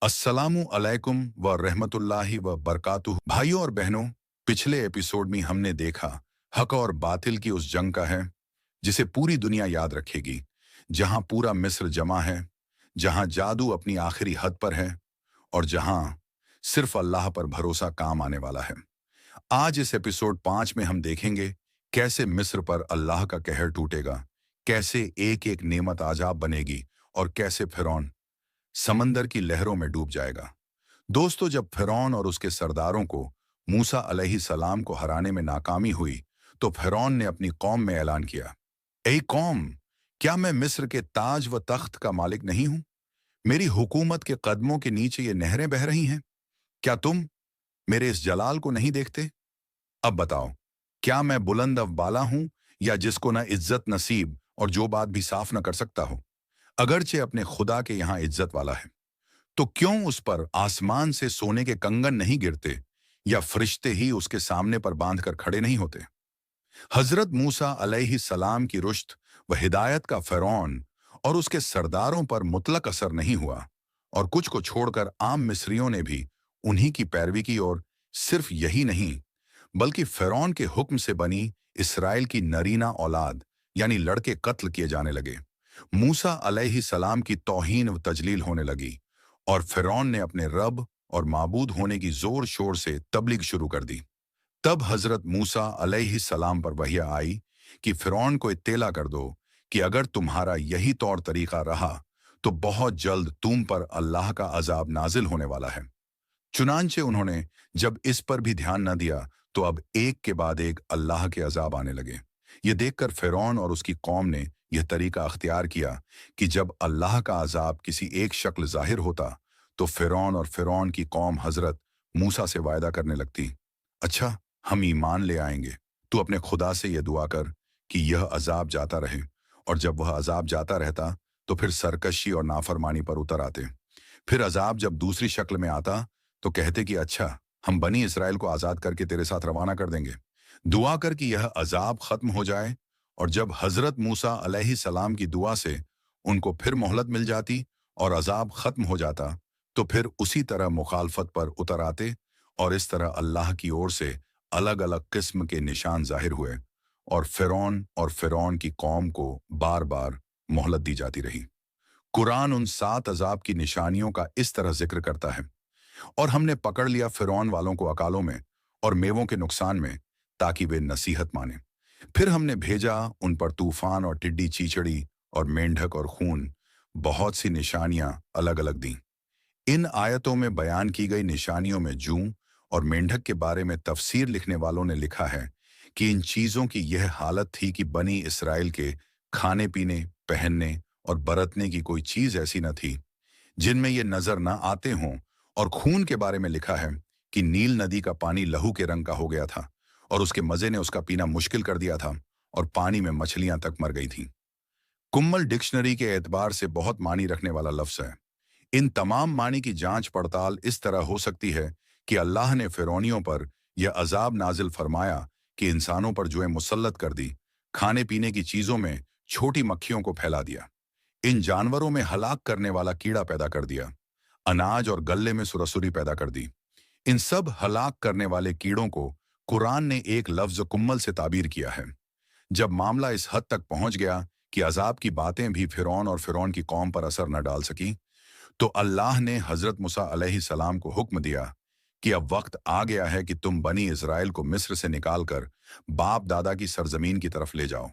अस्सलामु अलैकुम व रहमतुल्लाहि व बरकातुहू। भाइयों और बहनों, पिछले एपिसोड में हमने देखा हक और बातिल की उस जंग का है जिसे पूरी दुनिया याद रखेगी, जहां पूरा मिस्र जमा है, जहां जादू अपनी आखिरी हद पर है और जहां सिर्फ अल्लाह पर भरोसा काम आने वाला है। आज इस एपिसोड 5 में हम देखेंगे कैसे मिस्र पर अल्लाह का कहर टूटेगा, कैसे एक एक नेमत आजाब बनेगी और कैसे फिरौन समंदर की लहरों में डूब जाएगा। दोस्तों, जब फिरौन और उसके सरदारों को मूसा अलैहिस्सलाम को हराने में नाकामी हुई, तो फिरौन ने अपनी कौम में ऐलान किया, ऐ कौम, क्या मैं मिस्र के ताज व तख्त का मालिक नहीं हूं? मेरी हुकूमत के कदमों के नीचे ये नहरें बह रही हैं। क्या तुम मेरे इस जलाल को नहीं देखते? अब बताओ, क्या मैं बुलंद अवबाला हूं या जिसको ना इज्जत नसीब और जो बात भी साफ न कर सकता हो? अगरचे अपने खुदा के यहां इज्जत वाला है, तो क्यों उस पर आसमान से सोने के कंगन नहीं गिरते या फरिश्ते ही उसके सामने पर बांध कर खड़े नहीं होते? हजरत मूसा अलैहिस्सलाम की रुश्त व हिदायत का फिरौन और उसके सरदारों पर मुतलक असर नहीं हुआ और कुछ को छोड़कर आम मिस्रियों ने भी उन्हीं की पैरवी की। और सिर्फ यही नहीं, बल्कि फिरौन के हुक्म से बनी इसराइल की नरीना औलाद यानी लड़के कत्ल किए जाने लगे। मूसा अलैहिस्सलाम की तौहीन व तजलील होने लगी और फिरौन ने अपने रब और माबूद होने की जोर शोर से तबलीग शुरू कर दी। तब हजरत मूसा अलैहिस्सलाम पर वही आई कि फिरौन को इत्तेला कर दो कि अगर तुम्हारा यही तौर तरीका रहा तो बहुत जल्द तुम पर अल्लाह का अजाब नाजिल होने वाला है। चुनांचे उन्होंने जब इस पर भी ध्यान न दिया तो अब एक के बाद एक अल्लाह के अजाब आने लगे। ये देखकर फिरौन और उसकी कौम ने यह तरीका अख्तियार किया कि जब अल्लाह का अजाब किसी एक शक्ल जाहिर होता तो फिरौन और फिरौन की कौम हजरत मूसा से वायदा करने लगती, अच्छा, हम ईमान ले आएंगे, तू अपने खुदा से यह दुआ कर कि यह अजाब जाता रहे। और जब वह अजाब जाता रहता तो फिर सरकशी और नाफरमानी पर उतर आते। फिर अजाब जब दूसरी शक्ल में आता तो कहते कि अच्छा, हम बनी इसराइल को आज़ाद करके तेरे साथ रवाना कर देंगे। दुआ कर कि यह अजाब खत्म हो जाए। और जब हजरत मूसा अलैहिस्सलाम की दुआ से उनको फिर मोहलत मिल जाती और अजाब खत्म हो जाता, तो फिर उसी तरह मुखालफत पर उतर आते और इस तरह अल्लाह की ओर से अलग अलग किस्म के निशान जाहिर हुए और फिरौन की कौम को बार बार मोहलत दी जाती रही। कुरान उन 7 अजाब की निशानियों का इस तरह जिक्र करता है, और हमने पकड़ लिया फिरौन वालों को अकालों में और मेवों के नुकसान में, ताकि वे नसीहत माने। फिर हमने भेजा उन पर तूफान और टिड्डी चीचड़ी और मेंढक और खून, बहुत सी निशानियां अलग अलग दी। इन आयतों में बयान की गई निशानियों में जूं और मेंढक के बारे में तफसीर लिखने वालों ने लिखा है कि इन चीजों की यह हालत थी कि बनी इसराइल के खाने पीने, पहनने और बरतने की कोई चीज ऐसी न थी जिनमें ये नजर न आते हों। और खून के बारे में लिखा है कि नील नदी का पानी लहू के रंग का हो गया था और उसके मजे ने उसका पीना मुश्किल कर दिया था और पानी में मछलियां तक मर गई थीं। कुम्मल डिक्शनरी के एतबार से बहुत मानी रखने वाला लफ्ज है। इन तमाम मानी की जांच पड़ताल इस तरह हो सकती है कि अल्लाह ने फिरौनियों पर यह अजाब नाजिल फरमाया कि इंसानों पर जुएं मुसल्लत कर दी, खाने पीने की चीजों में छोटी मक्खियों को फैला दिया, इन जानवरों में हलाक करने वाला कीड़ा पैदा कर दिया, अनाज और गल्ले में सुरसुरी पैदा कर दी। इन सब हलाक करने वाले कीड़ों को कुरान ने एक लफ्ज कुम्मल से ताबीर किया है। जब मामला इस हद तक पहुंच गया कि अजाब की बातें भी फिरौन और फिरौन की कौम पर असर न डाल सकी, तो अल्लाह ने हजरत मूसा अलैहिस्सलाम को हुक्म दिया कि अब वक्त आ गया है कि तुम बनी इज़राइल को मिस्र से निकालकर बाप दादा की सरजमीन की तरफ ले जाओ।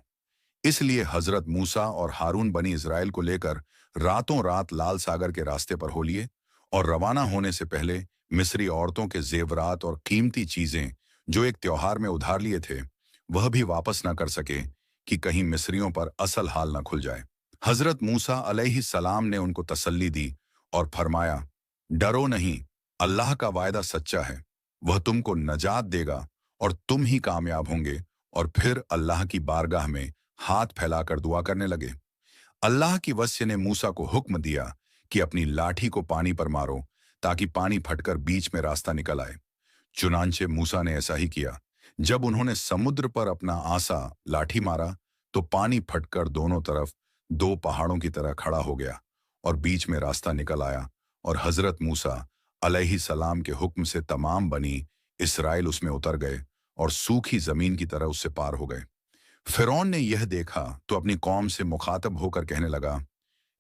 इसलिए हजरत मूसा और हारून बनी इज़राइल को लेकर रातों रात लाल सागर के रास्ते पर हो लिए और रवाना होने से पहले मिस्री औरतों के जेवरात और कीमती चीजें जो एक त्योहार में उधार लिए थे, वह भी वापस न कर सके कि कहीं मिस्रियों पर असल हाल न खुल जाए। हजरत मूसा अलैहिस्सलाम ने उनको तसल्ली दी और फरमाया, डरो नहीं, अल्लाह का वायदा सच्चा है, वह तुमको नजात देगा और तुम ही कामयाब होंगे। और फिर अल्लाह की बारगाह में हाथ फैलाकर दुआ करने लगे। अल्लाह की वस्य ने मूसा को हुक्म दिया कि अपनी लाठी को पानी पर मारो ताकि पानी फटकर बीच में रास्ता निकल आए। चुनांचे मूसा ने ऐसा ही किया। जब उन्होंने समुद्र पर अपना आसा लाठी मारा तो पानी फटकर दोनों तरफ दो पहाड़ों की तरह खड़ा हो गया और बीच में रास्ता निकल आया और हजरत मूसा अलैहि सलाम के हुक्म से तमाम बनी इसराइल उसमें उतर गए और सूखी जमीन की तरह उससे पार हो गए। फिरौन ने यह देखा तो अपनी कौम से मुखातब होकर कहने लगा,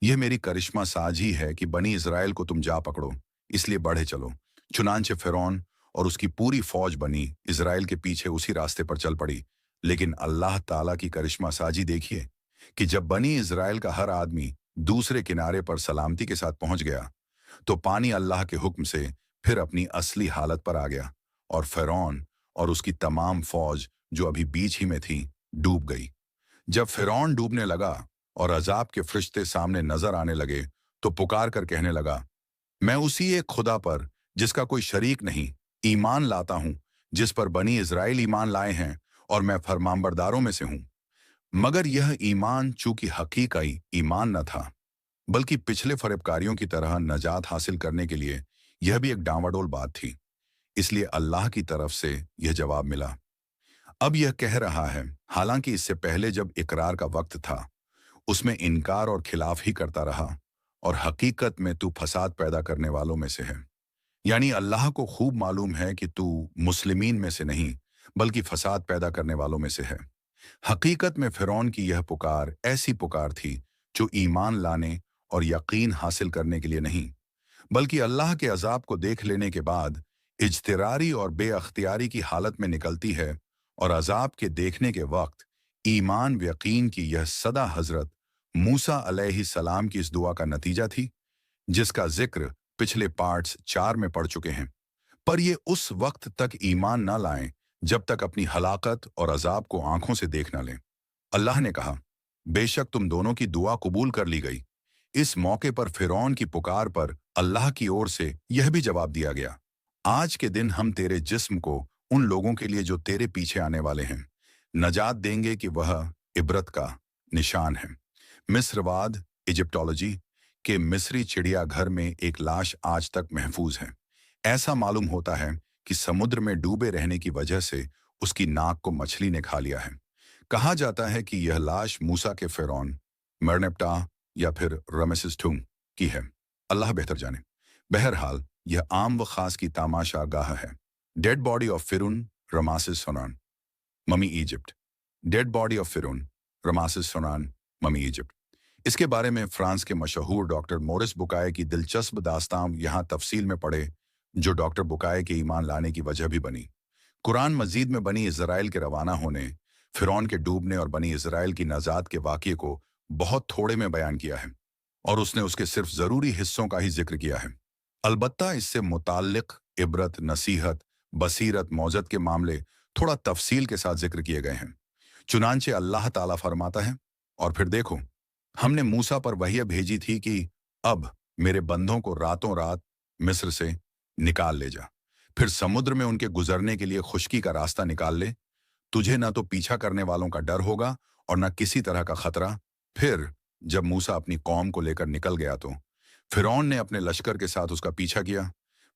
यह मेरी करिश्मा साजी है कि बनी इज़राइल को तुम जा पकड़ो, इसलिए बढ़े चलो। चुनांचे फिरौन और उसकी पूरी फौज बनी इज़राइल के पीछे उसी रास्ते पर चल पड़ी। लेकिन अल्लाह ताला की करिश्मा साजी देखिए कि जब बनी इज़राइल का हर आदमी दूसरे किनारे पर सलामती के साथ पहुंच गया, तो पानी अल्लाह के हुक्म से फिर अपनी असली हालत पर आ गया और फिरौन और उसकी तमाम फौज जो अभी बीच ही में थी डूब गई। जब फिरौन डूबने लगा और अजाब के फरिश्ते सामने नजर आने लगे, तो पुकार कर कहने लगा, मैं उसी एक खुदा पर जिसका कोई शरीक नहीं ईमान लाता हूं, जिस पर बनी इज़राइल ईमान लाए हैं, और मैं फरमानबरदारों में से हूं। मगर यह ईमान चूंकि हकीकी ईमान न था, बल्कि पिछले फरेबकारियों की तरह नजात हासिल करने के लिए यह भी एक डांवाडोल बात थी, इसलिए अल्लाह की तरफ से यह जवाब मिला। अब यह कह रहा है, हालांकि इससे पहले जब इकरार का वक्त था उसमें इनकार और खिलाफ ही करता रहा, और हकीकत में तू फसाद पैदा करने वालों में से है। यानी अल्लाह को खूब मालूम है कि तू मुस्लिमीन में से नहीं बल्कि फसाद पैदा करने वालों में से है। हकीकत में फिरौन की यह पुकार ऐसी पुकार थी जो ईमान लाने और यकीन हासिल करने के लिए नहीं, बल्कि अल्लाह के अजाब को देख लेने के बाद इज्तिरारी और बेअख्तियारी की हालत में निकलती है, और अजाब के देखने के वक्त ईमान व यकीन की यह सदा हजरत मूसा अलैहि सलाम की इस दुआ का नतीजा थी, जिसका जिक्र पिछले पार्ट्स 4 में पढ़ चुके हैं। पर ये उस वक्त तक ईमान न लाएं जब तक अपनी हलाकत और अजाब को आंखों से देख न लें। अल्लाह ने कहा, बेशक तुम दोनों की दुआ कबूल कर ली गई। इस मौके पर फिरौन की पुकार पर अल्लाह की ओर से यह भी जवाब दिया गया, आज के दिन हम तेरे जिस्म को उन लोगों के लिए जो तेरे पीछे आने वाले हैं नजात देंगे कि वह इबरत का निशान है। मिस्रवाद इजिप्टोलॉजी के मिस्री चिड़ियाघर में एक लाश आज तक महफूज है। ऐसा मालूम होता है कि समुद्र में डूबे रहने की वजह से उसकी नाक को मछली ने खा लिया है। कहा जाता है कि यह लाश मूसा के फिरौन, मरनेप्टा या फिर रमेसिस II की है। अल्लाह बेहतर जाने। बहरहाल यह आम व खास की तामाशा गाह है। डेड बॉडी ऑफ फिरौन रमासिस सोनान, mummy Egypt. Dead body of फिरौन रमासिस सोनान, ममी इजिप्ट। इसके बारे में फ्रांस के मशहूर डॉक्टर मोरिस बुकाये की दिलचस्प दास्तान यहाँ तफसील में पढ़े, जो डॉक्टर बुकाये के ईमान लाने की वजह भी बनी। कुरान मजीद में बनी इज़राइल के रवाना होने, फिरौन के डूबने और बनी इज़राइल की नजात के वाक़ये को बहुत थोड़े में बयान किया है, और उसने उसके सिर्फ ज़रूरी हिस्सों का ही जिक्र किया है। अलबत्ता इससे मुताल्लिक इबरत, नसीहत, बसीरत, मौजत के मामले थोड़ा तफसील के साथ जिक्र किए गए हैं। चुनांचे अल्लाह ताला फरमाता है, और फिर देखो, हमने मूसा पर वही भेजी थी कि अब मेरे बंदों को रातों रात मिस्र से निकाल ले जा, फिर समुद्र में उनके गुजरने के लिए खुश्की का रास्ता निकाल ले। तुझे ना तो पीछा करने वालों का डर होगा और ना किसी तरह का खतरा। फिर जब मूसा अपनी कौम को लेकर निकल गया तो फिरौन ने अपने लश्कर के साथ उसका पीछा किया।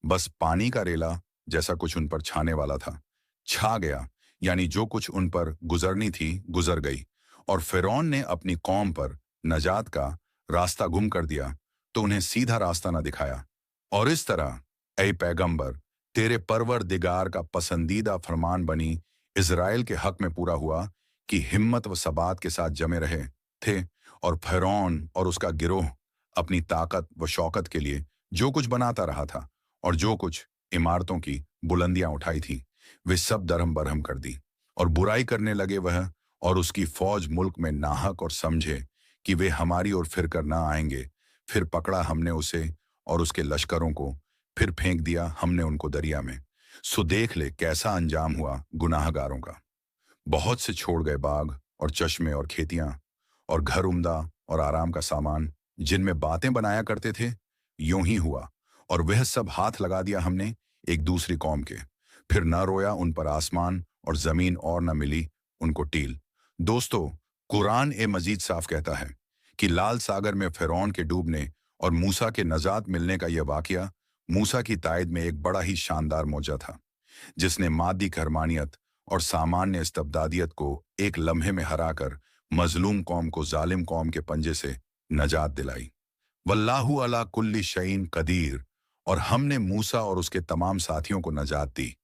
बस पानी का रेला जैसा कुछ उन पर छाने वाला था, छा गया, यानी जो कुछ उन पर गुजरनी थी गुजर गई, और फिरौन ने अपनी कौम पर नजात का रास्ता गुम कर दिया तो उन्हें सीधा रास्ता न दिखाया। और इस तरह ऐ पैगंबर, तेरे परवरदिगार का पसंदीदा फरमान बनी इज़राइल के हक में पूरा हुआ कि हिम्मत व सबात के साथ जमे रहे थे, और फिरौन और उसका गिरोह अपनी ताकत व शौकत के लिए जो कुछ बनाता रहा था और जो कुछ इमारतों की बुलंदियां उठाई थी, वे सब दरहम बरहम कर दी, और बुराई करने लगे वह और उसकी फौज मुल्क में नाहक, और समझे कि वे हमारी ओर फिर कर ना आएंगे। फिर पकड़ा हमने उसे और उसके लश्करों को, फिर फेंक दिया हमने उनको दरिया में। सो देख ले कैसा अंजाम हुआ गुनाहगारों का। बहुत से छोड़ गए बाग और चश्मे और खेतियां और घर उम्दा और आराम का सामान, जिनमें बातें बनाया करते थे। यूं ही हुआ, और वह सब हाथ लगा दिया हमने एक दूसरी कौम के। फिर न रोया उन पर आसमान और जमीन, और न मिली उनको टील। दोस्तों, कुरान ए मजीद साफ कहता है कि लाल सागर में फिरौन के डूबने और मूसा के नजात मिलने का यह वाकया मूसा की तायद में एक बड़ा ही शानदार मौजा था, जिसने मादी करमानियत और सामान्य इस्तबदादियत को एक लम्हे में हराकर मजलूम कौम को जालिम कौम के पंजे से नजात दिलाई। वल्लाहु अला कुल्ली शईन कदीर। और हमने मूसा और उसके तमाम साथियों को नजात दी,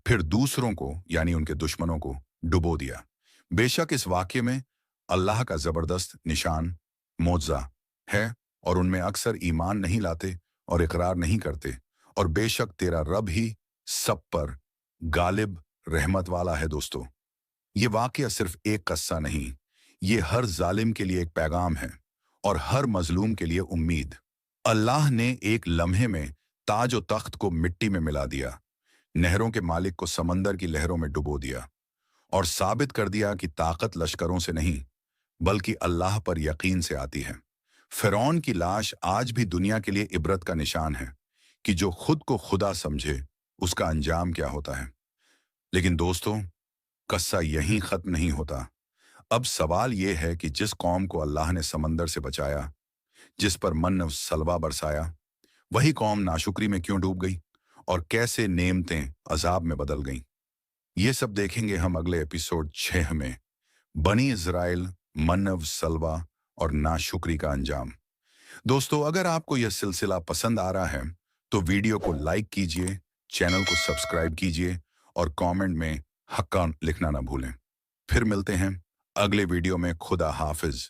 फिर दूसरों को यानी उनके दुश्मनों को डुबो दिया। बेशक इस वाक्य में अल्लाह का जबरदस्त निशान मौजज़ा है, और उनमें अक्सर ईमान नहीं लाते और इकरार नहीं करते। और बेशक तेरा रब ही सब पर गालिब रहमत वाला है। दोस्तों, ये वाकया सिर्फ एक कस्सा नहीं, ये हर जालिम के लिए एक पैगाम है और हर मजलूम के लिए उम्मीद। अल्लाह ने एक लम्हे में ताज और तख्त को मिट्टी में मिला दिया, नहरों के मालिक को समंदर की लहरों में डुबो दिया और साबित कर दिया कि ताकत लश्करों से नहीं बल्कि अल्लाह पर यकीन से आती है। फिरौन की लाश आज भी दुनिया के लिए इबरत का निशान है कि जो खुद को खुदा समझे उसका अंजाम क्या होता है। लेकिन दोस्तों, कस्सा यहीं खत्म नहीं होता। अब सवाल यह है कि जिस कौम को अल्लाह ने समंदर से बचाया, जिस पर मन सलवा बरसाया, वही कौम नाशुक्री में क्यों डूब गई और कैसे नेमतें अजाब में बदल गईं। ये सब देखेंगे हम अगले एपिसोड 6 में, बनी इज़राइल, मनव सलवा और नाशुक्री का अंजाम। दोस्तों, अगर आपको यह सिलसिला पसंद आ रहा है तो वीडियो को लाइक कीजिए, चैनल को सब्सक्राइब कीजिए और कमेंट में हक्का लिखना ना भूलें। फिर मिलते हैं अगले वीडियो में। खुदा हाफिज।